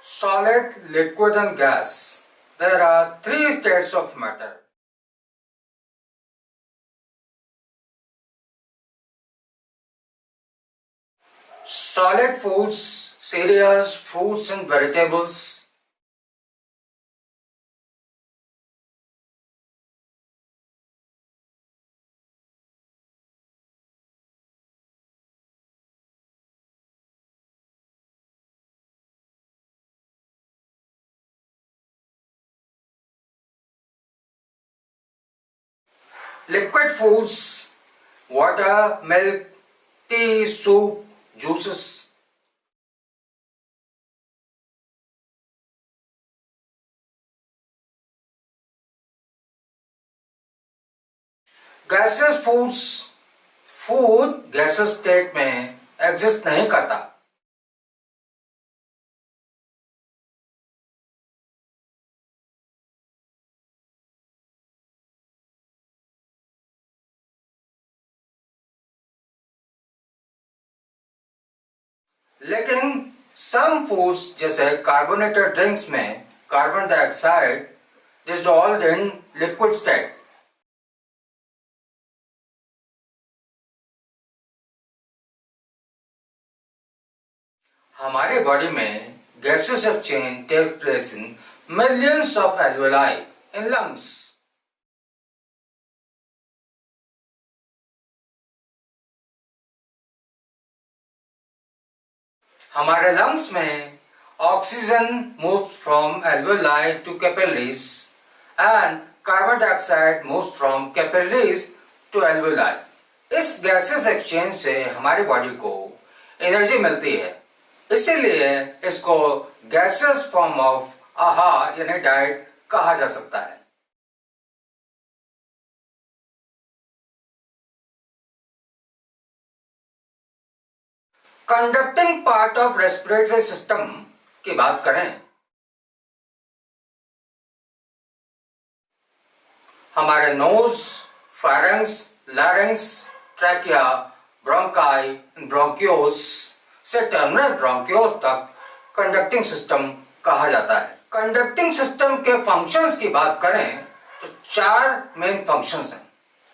Solid, liquid and gas. There are three states of matter. Solid foods, cereals, fruits and vegetables. Liquid foods, water, milk, tea, soup, juices. Gaseous foods, food gases state में exist नहीं करता. लेकिन सम foods जैसे carbonated drinks में carbon dioxide dissolved in liquid state. हमारे body में gaseous exchange takes place in millions of alveoli in lungs. हमारे lungs में oxygen moves from alveoli to capillaries and carbon dioxide moves from capillaries to alveoli. इस gaseous exchange से हमारी body को energy मिलती है. इसीलिए इसको गैसेस फॉर्म ऑफ आहार यानी डाइट कहा जा सकता है. Conducting part of respiratory system की बात करें, हमारे nose, pharynx, larynx, trachea, bronchi, bronchioles से टर्मिनल ब्रोंकियोल्स तक कंडक्टिंग सिस्टम कहा जाता है. कंडक्टिंग सिस्टम के फंक्शंस की बात करें तो चार मेन फंक्शंस हैं.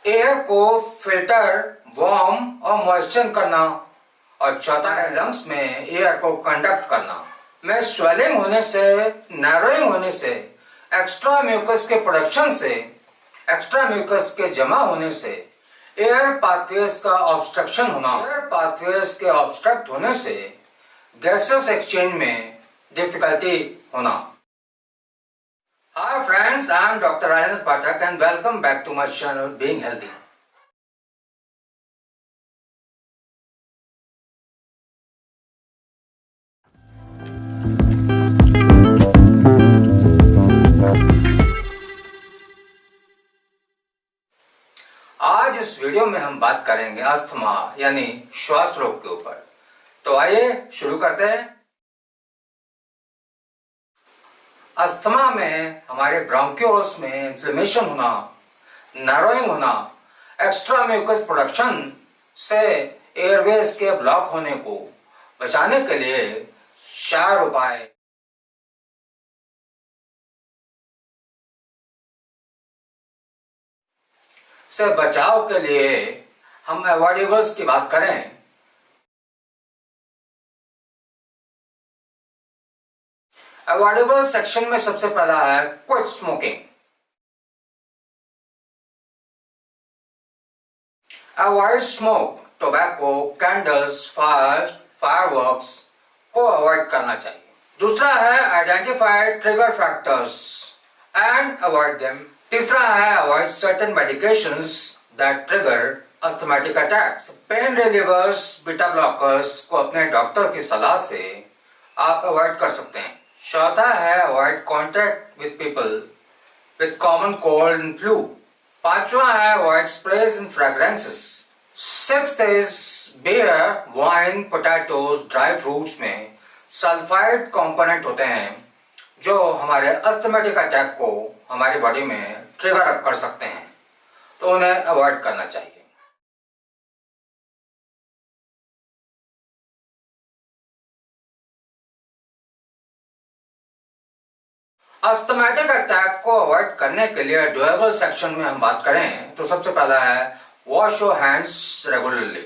एयर को फिल्टर, वार्म और मॉइस्चर करना, और चौथा है लंग्स में एयर को कंडक्ट करना. में स्वेलिंग होने से, नैरोइंग होने से, एक्स्ट्रा म्यूकस के प्रोडक्शन से, एक्स्ट्रा म्यूकस के जमा होने से, एयर पाथवेज का ऑब्स्ट्रक्शन होना, एयर पाथवेज के ऑब्स्ट्रक्ट होने से गैसेस एक्सचेंज में डिफिकल्टी होना. Hi friends, I am doctor Rajendra Pathak and welcome back to my channel being healthy. आज इस वीडियो में हम बात करेंगे अस्थमा यानी श्वास रोग के ऊपर. तो आइए शुरू करते हैं. अस्थमा में हमारे ब्रोंकियोल्स में इन्फ्लेमेशन होना, नैरोइंग होना, एक्स्ट्रा म्यूकस प्रोडक्शन से एयरवेज के ब्लॉक होने को बचाने के लिए चार उपाय. से बचाव के लिए हम अवॉइडेबल्स की बात करें, अवॉइडेबल सेक्शन में सबसे पहला है quit smoking. Avoid smoke, tobacco, candles, fireworks को अवॉइड करना चाहिए. दूसरा है identify trigger factors and avoid them. तीसरा है avoid certain medications that trigger asthmatic attacks. Pen relievers, beta blockers को अपने डॉक्टर की सलाह से आप अवॉइड कर सकते हैं. चौथा है avoid contact with people with common cold and flu. पांचवा है avoid sprays and fragrances. Sixth is beer, wine, potatoes, dry fruits में सल्फाइड कंपोनेंट होते हैं जो हमारे अस्थमैटिक अटैक को हमारी बॉडी में ट्रिगर अप कर सकते हैं, तो उन्हें अवॉइड करना चाहिए. अस्थमैटिक अटैक को अवॉइड करने के लिए डुएबल सेक्शन में हम बात करें तो सबसे पहला है वॉश योर हैंड्स रेगुलरली।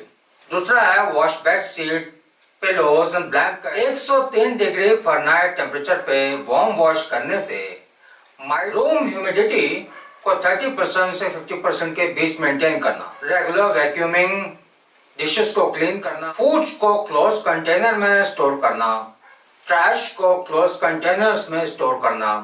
दूसरा है wash bed sheet, pillows and blanket. 103 degree Fahrenheit temperature पे वार्म वॉश करने से रूम ह्यूमिडिटी को 30% से 50% के बीच मेंटेन करना। रेगुलर वैक्यूमिंग, डिशेस को क्लीन करना, फूड्स को क्लोज कंटेनर में स्टोर करना, ट्रैश को क्लोज कंटेनर्स में स्टोर करना।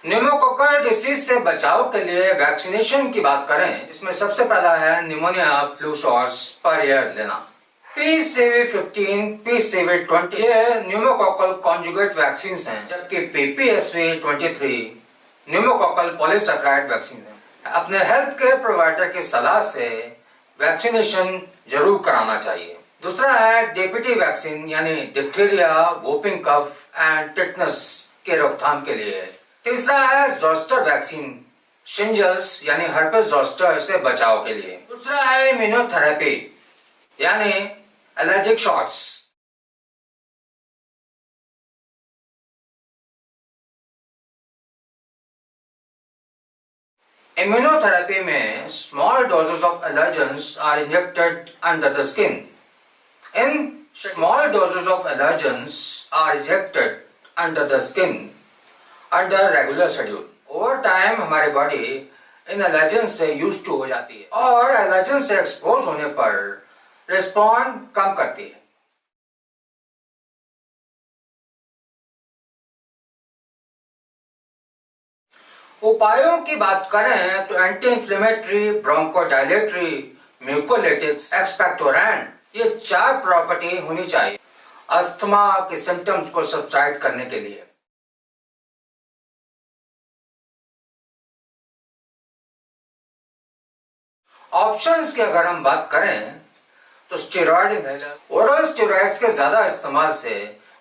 न्यूमोकोकल डिसीज से बचाव के लिए वैक्सीनेशन की बात करें, जिसमें सबसे पहला है pneumonia flu shots per year लेना। PCV15, PCV20 ये न्यूमोकोकल कॉन्जुगेट वैक्सीन हैं, जबकि PPSV23 न्यूमोकोकल पॉलीसैकेराइड वैक्सीन है। अपने हेल्थ केयर प्रोवाइडर की सलाह से वैक्सीनेशन जरूर कराना चाहिए। दूसरा है DPT वैक्सीन यानी diphtheria, whooping cough and tetanus के रोकथाम के लिए। तीसरा है जोस्टर वैक्सीन, शिंजल्स यानी हर्पेस जोस्टर से बचाव के लिए। दूसरा है इम्यूनोथेरेपी यानी एलर्जिक शॉट्स। Immunotherapy में small doses of allergens are injected under the skin. Small doses of allergens are injected under the skin under regular schedule. Over time हमारी बॉडी इन एलर्जन से यूज टू हो जाती है और allergen से expose होने पर रिस्पॉन्ड कम करती है। उपायों की बात करें तो एंटी इंफ्लेमेटरी, ब्रोंकोडायलेटरी, म्यूकोलिटिक्स, एक्सपेक्टोरेंट ये 4 प्रॉपर्टी होनी चाहिए अस्थमा के सिम्टम्स को सबसाइड करने के लिए। ऑप्शंस की अगर हम बात करें तो स्टेरॉइड इनहेलर। ओरल स्टेरॉइड्स के ज्यादा इस्तेमाल से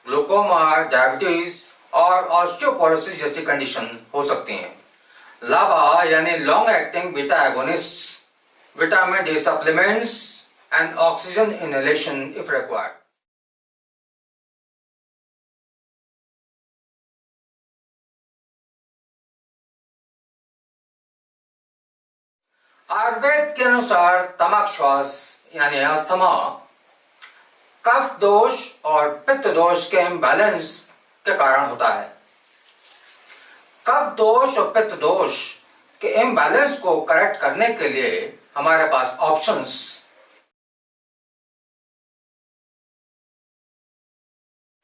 ग्लूकोमा, डायबिटीज और ऑस्टियोपोरोसिस जैसी कंडीशन हो सकती हैं। लाबा यानी long acting beta agonists, vitamin D supplements and oxygen inhalation if required. Ayurveda के अनुसार तमक श्वास यानी अस्थमा कफ दोष और पित्त दोष के इम्बैलेंस के कारण होता है। कफ दोष और पित्त दोष के इम्बैलेंस को करेक्ट करने के लिए हमारे पास ऑप्शंस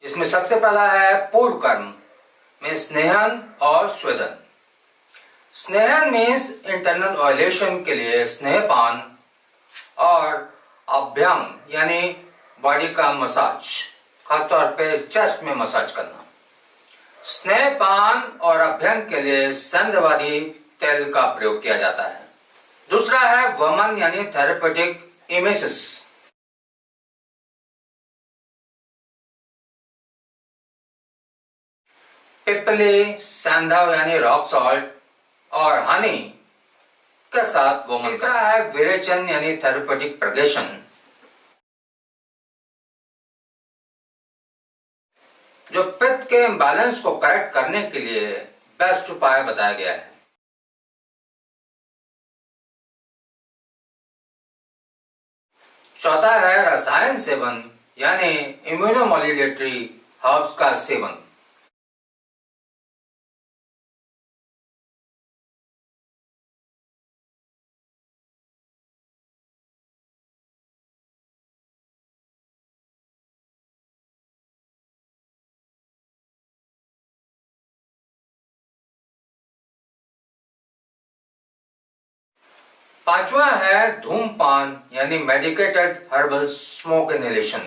इसमें सबसे पहला है पूर्व कर्म में स्नेहन और स्वेदन। स्नेहन मीन्स इंटरनल ऑयलेशन के लिए स्नेहपान और अभ्यंग यानी बॉडी का मसाज, खासतौर पे चेस्ट में मसाज करना। स्नेहपान और अभ्यंग के लिए संध्यवादी तेल का प्रयोग किया जाता है। दूसरा है वमन यानी थेरेपेटिक इमेसिस। पिपली, सैंधव यानी रॉक सॉल्ट और हनी के साथ वमन। तीसरा है विरेचन यानी थेरेपेटिक प्रगेशन। जो पित्त के इम्बैलेंस को करेक्ट करने के लिए बेस्ट उपाय बताया गया है। चौथा है रसायन सेवन यानी इम्यूनोमोड्यूलेटरी हर्ब्स का सेवन। पांचवा है धूमपान यानी मेडिकेटेड हर्बल स्मोक इनहेलेशन।